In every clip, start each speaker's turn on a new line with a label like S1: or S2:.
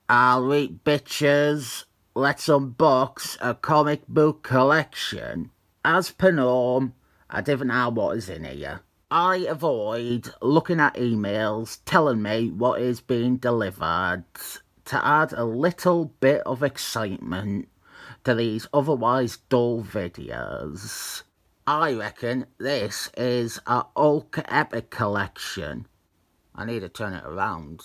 S1: Alright, bitches, let's unbox a comic book collection. As per norm, I didn't know what is in here. I avoid looking at emails telling me what is being delivered to add a little bit of excitement to these otherwise dull videos. I reckon this is a Hulk Epic collection. I need to turn it around.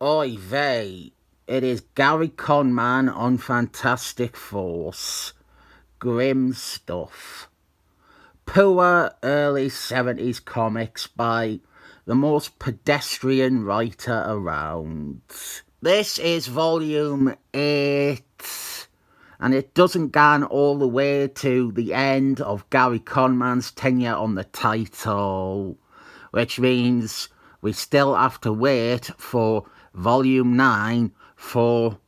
S1: Oy vey, it is Gerry Conway on Fantastic Force. Grim stuff. Poor early 70s comics by the most pedestrian writer around. This is volume 8, and it doesn't go all the way to the end of Gerry Conway's tenure on the title, which means we still have to wait for Volume 9 for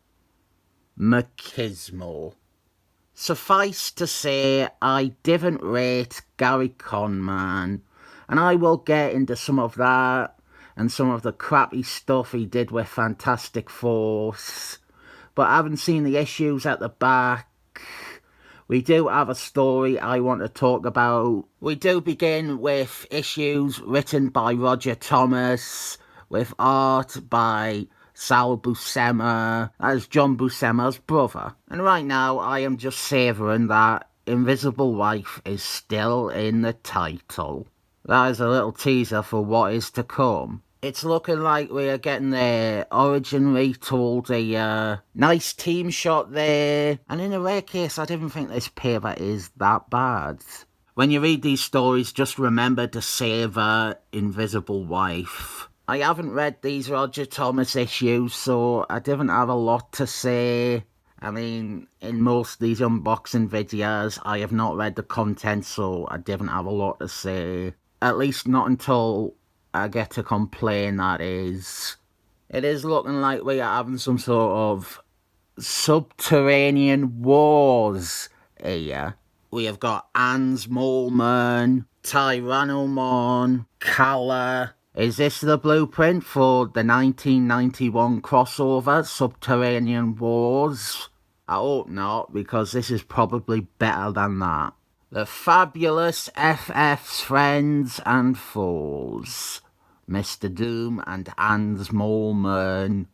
S1: Machismo. Suffice to say, I didn't rate Gerry Conway, and I will get into some of that and some of the crappy stuff he did with Fantastic Force. But I haven't seen the issues at the back. We do have a story I want to talk about. We do begin with issues written by Roger Thomas, with art by Sal Buscema, as John Buscema's brother. And right now, I am just savouring that Invisible Wife is still in the title. That is a little teaser for what is to come. It's looking like we are getting the origin retold, a nice team shot there. And in a rare case, I didn't think this paper is that bad. When you read these stories, just remember to savour Invisible Wife. I haven't read these Roger Thomas issues, so I didn't have a lot to say. I mean, in most of these unboxing videos, I have not read the content, so I didn't have a lot to say. At least not until I get to complain, that is. It is looking like we are having some sort of subterranean wars here. We have got Ans Moleman, Tyrannomon, Kala. Is this the blueprint for the 1991 crossover, Subterranean Wars? I hope not, because this is probably better than that. The fabulous FF's friends and foes. Mr. Doom and Ans Moleman.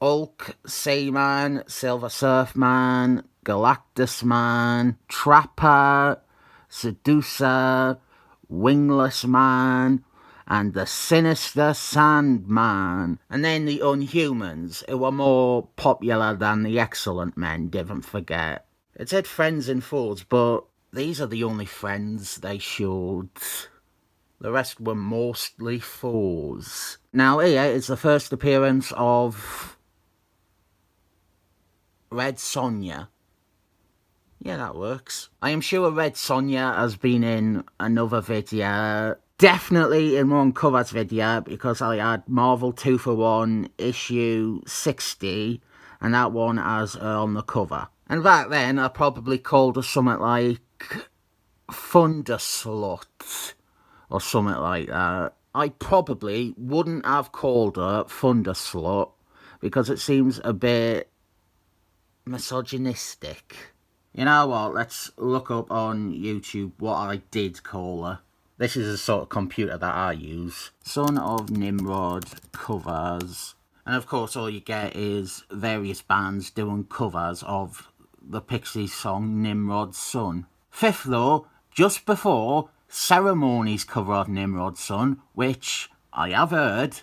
S1: Hulk, Seaman, Silver Surfman, Galactus Man, Trapper, Seducer, Wingless Man, and the Sinister Sandman. And then the Unhumans, who were more popular than the Excellent Men, didn't forget. It said friends and foes, but these are the only friends they showed. The rest were mostly foes. Now here is the first appearance of Red Sonja. Yeah, that works. I am sure Red Sonja has been in another video. Definitely in one covers video, because I had Marvel 2 for 1 issue 60, and that one has her on the cover. And back then, I probably called her something like Thunderslut, or something like that. I probably wouldn't have called her Thunderslut, because it seems a bit misogynistic. You know what, let's look up on YouTube what I did call her. This is the sort of computer that I use. Son of Nimrod covers. And of course all you get is various bands doing covers of the Pixies song Nimrod's Son. Fifth though, just before Ceremony's cover of Nimrod's Son, which I have heard,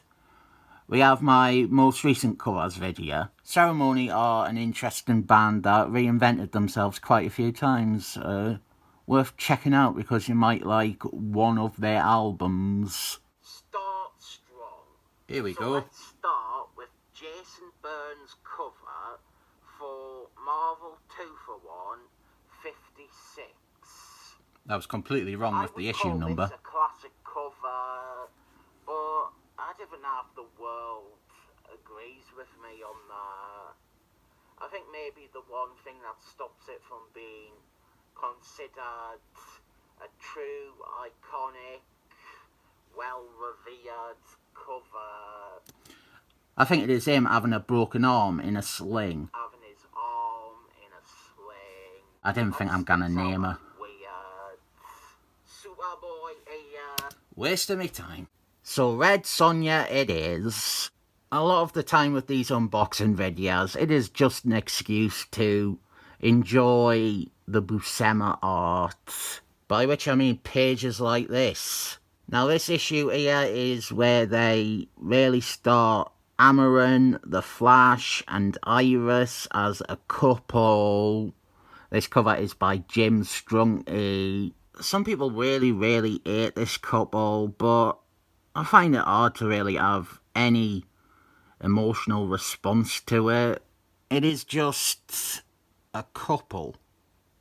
S1: we have my most recent covers video. Ceremony are an interesting band that reinvented themselves quite a few times. Worth checking out because you might like one of their albums. Start strong. Here we go. Let's start with Jason Byrne's cover for Marvel 2 for 1 56. That was completely wrong with the issue number. It's a classic cover, but I don't know if the world agrees with me on that. I think maybe the one thing that stops it from being considered a true, iconic, well-revered cover I think it is him having a broken arm in a sling.
S2: Having his arm in a sling.
S1: I didn't think I'm gonna name her.
S2: Weird. Superboy here.
S1: Wasting me time. So Red Sonja it is. A lot of the time with these unboxing videos, it is just an excuse to enjoy the Buscema art. By which I mean pages like this. Now this issue here is where they really start hammering the Flash and Iris as a couple. This cover is by Jim Strunke. Some people really hate this couple, but I find it hard to really have any emotional response to it. It is just a couple.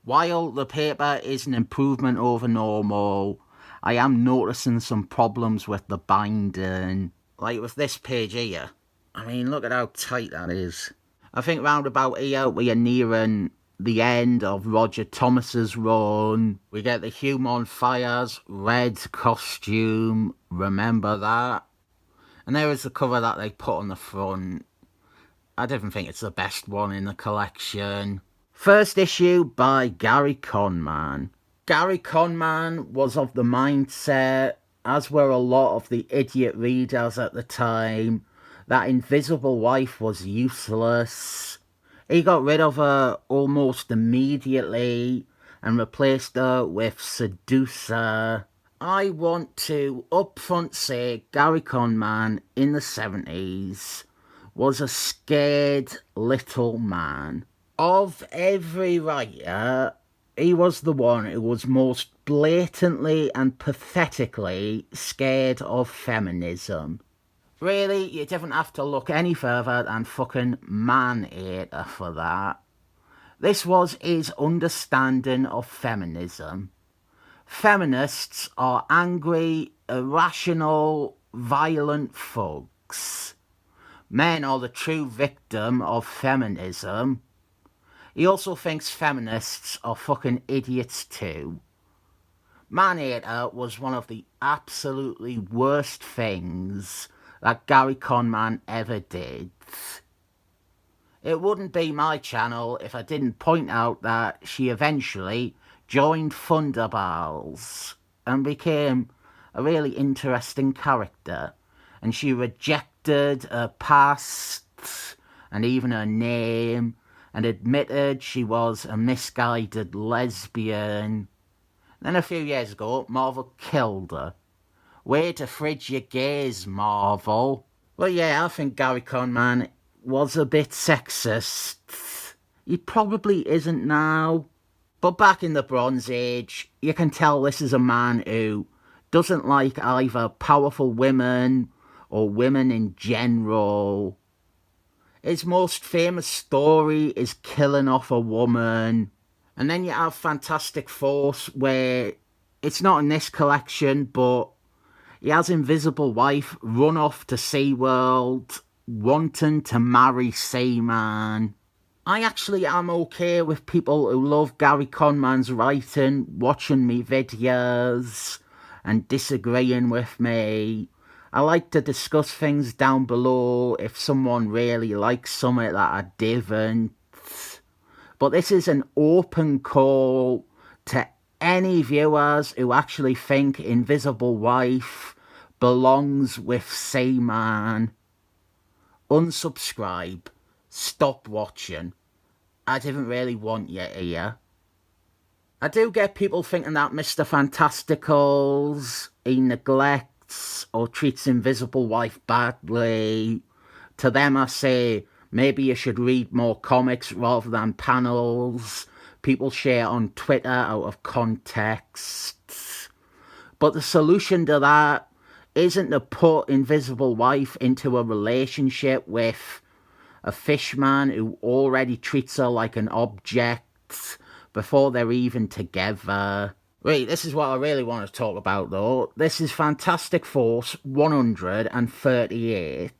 S1: While the paper is an improvement over normal, I am noticing some problems with the binding. Like with this page here. I mean, look at how tight that is. I think round about here we are nearing the end of Roger Thomas's run. We get the Human Fire's red costume. Remember that? And there is the cover that they put on the front. I don't think it's the best one in the collection. First issue by Gerry Conway. Gerry Conway was of the mindset, as were a lot of the idiot readers at the time, that Invisible Wife was useless. He got rid of her almost immediately and replaced her with Seducer. I want to upfront say Gerry Conway in the 70s was a scared little man. Of every writer, he was the one who was most blatantly and pathetically scared of feminism. Really, you didn't have to look any further than fucking Man-Eater for that. This was his understanding of feminism. Feminists are angry, irrational, violent thugs. Men are the true victim of feminism. He also thinks feminists are fucking idiots too. Man-Eater was one of the absolutely worst things that Gerry Conway ever did. It wouldn't be my channel if I didn't point out that she eventually joined Thunderbals and became a really interesting character, and she rejected her past and even her name and admitted she was a misguided lesbian. Then a few years ago, Marvel killed her. Way to fridge your gaze, Marvel. Well, yeah, I think Gerry Conway was a bit sexist. He probably isn't now. But back in the Bronze Age, you can tell this is a man who doesn't like either powerful women or women in general. His most famous story is killing off a woman. And then you have Fantastic Force, where it's not in this collection, but he has Invisible Wife run off to SeaWorld, wanting to marry Seaman. I actually am okay with people who love Gerry Conway's writing, watching me videos and disagreeing with me. I like to discuss things down below if someone really likes something that I didn't. But this is an open call to any viewers who actually think Invisible Wife belongs with Seaman. Unsubscribe. Stop watching. I didn't really want you here. I do get people thinking that Mr. Fantasticals, he neglects or treats Invisible Wife badly. To them I say, maybe you should read more comics rather than panels people share on Twitter out of context. But the solution to that isn't to put Invisible Wife into a relationship with a fishman who already treats her like an object before they're even together. Wait, this is what I really want to talk about though. This is Fantastic Force 138.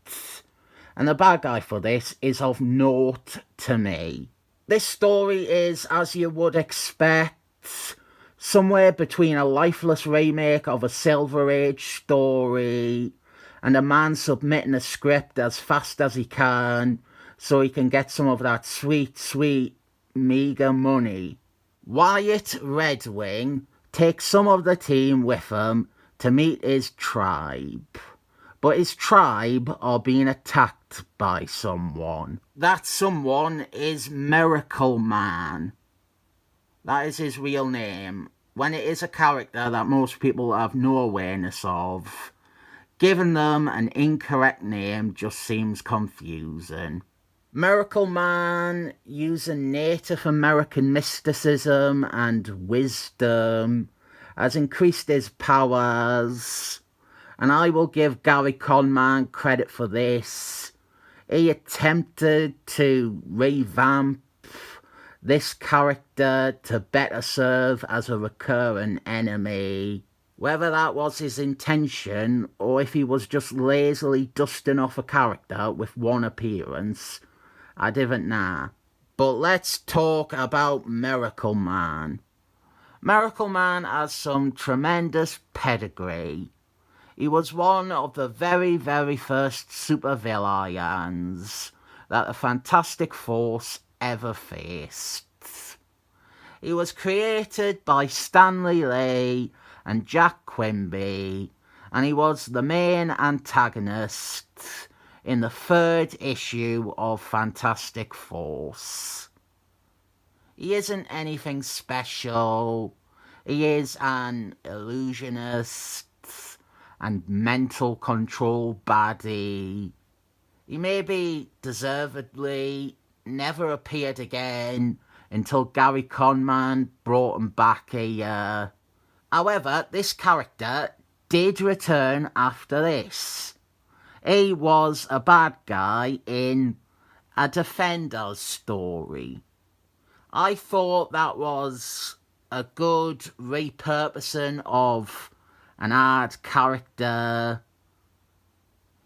S1: And the bad guy for this is of note to me. This story is, as you would expect, somewhere between a lifeless remake of a Silver Age story and a man submitting a script as fast as he can so he can get some of that sweet, sweet, meagre money. Wyatt Redwing takes some of the team with him to meet his tribe. But his tribe are being attacked by someone. That someone is Miracle Man. That is his real name. When it is a character that most people have no awareness of, giving them an incorrect name just seems confusing. Miracle Man, using Native American mysticism and wisdom, has increased his powers, and I will give Gerry Conway credit for this. He attempted to revamp this character to better serve as a recurring enemy. Whether that was his intention, or if he was just lazily dusting off a character with one appearance, I didn't know. But let's talk about Miracle Man. Miracle Man has some tremendous pedigree. He was one of the very, very first supervillains that the Fantastic Four ever faced. He was created by Stanley Lee and Jack Quimby, and he was the main antagonist in the third issue of Fantastic Four. He isn't anything special. He is an illusionist and mental control baddie. He maybe deservedly never appeared again until Gerry Conway brought him back a year. However, this character did return after this. He was a bad guy in a Defenders story. I thought that was a good repurposing of an odd character.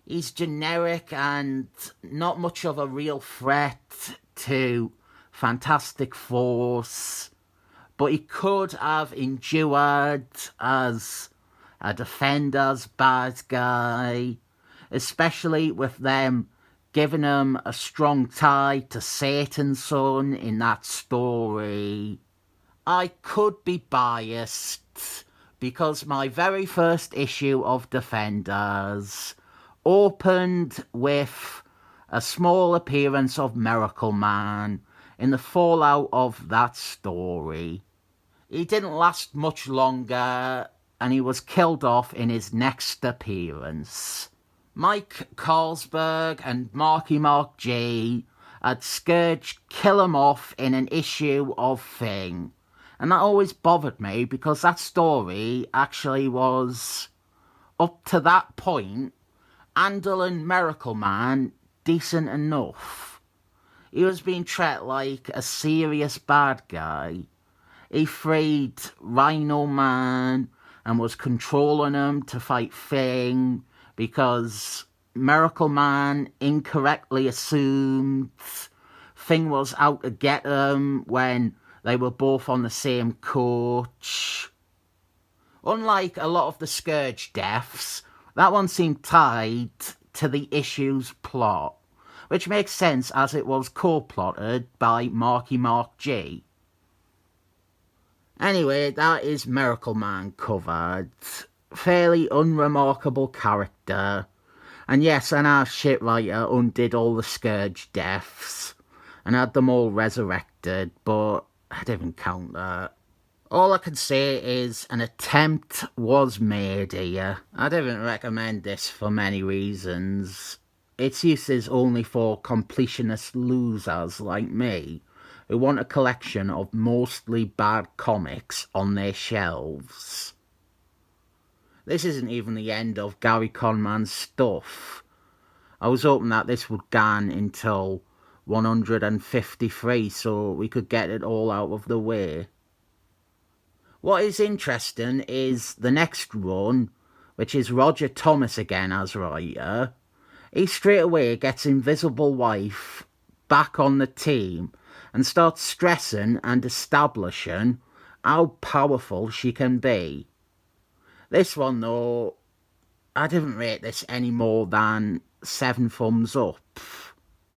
S1: He's generic and not much of a real threat to Fantastic Four, but he could have endured as a Defender's bad guy, especially with them giving him a strong tie to Satan's son in that story. I could be biased because my very first issue of Defenders opened with a small appearance of Miracle Man in the fallout of that story. He didn't last much longer, and he was killed off in his next appearance. Mike Carlsberg and Marky Mark G had Scourge kill him off in an issue of Thing. And that always bothered me because that story actually was, up to that point, handling Miracle Man decent enough. He was being treated like a serious bad guy. He freed Rhino Man and was controlling him to fight Thing because Miracle Man incorrectly assumed Thing was out to get him when they were both on the same coach. Unlike a lot of the Scourge deaths, that one seemed tied to the issue's plot, which makes sense as it was co-plotted by Marky Mark G. Anyway, that is Miracle Man covered. Fairly unremarkable character. And yes, an our shit writer undid all the Scourge deaths and had them all resurrected, but I didn't count that. All I can say is an attempt was made here. I didn't recommend this for many reasons. Its use is only for completionist losers like me, who want a collection of mostly bad comics on their shelves. This isn't even the end of Gerry Conway's stuff. I was hoping that this would go on until 153 so we could get it all out of the way. What is interesting is the next run, which is Roger Thomas again as writer. He straight away gets Invisible Wife back on the team and starts stressing and establishing how powerful she can be. This one though, I didn't rate this any more than 7 thumbs up.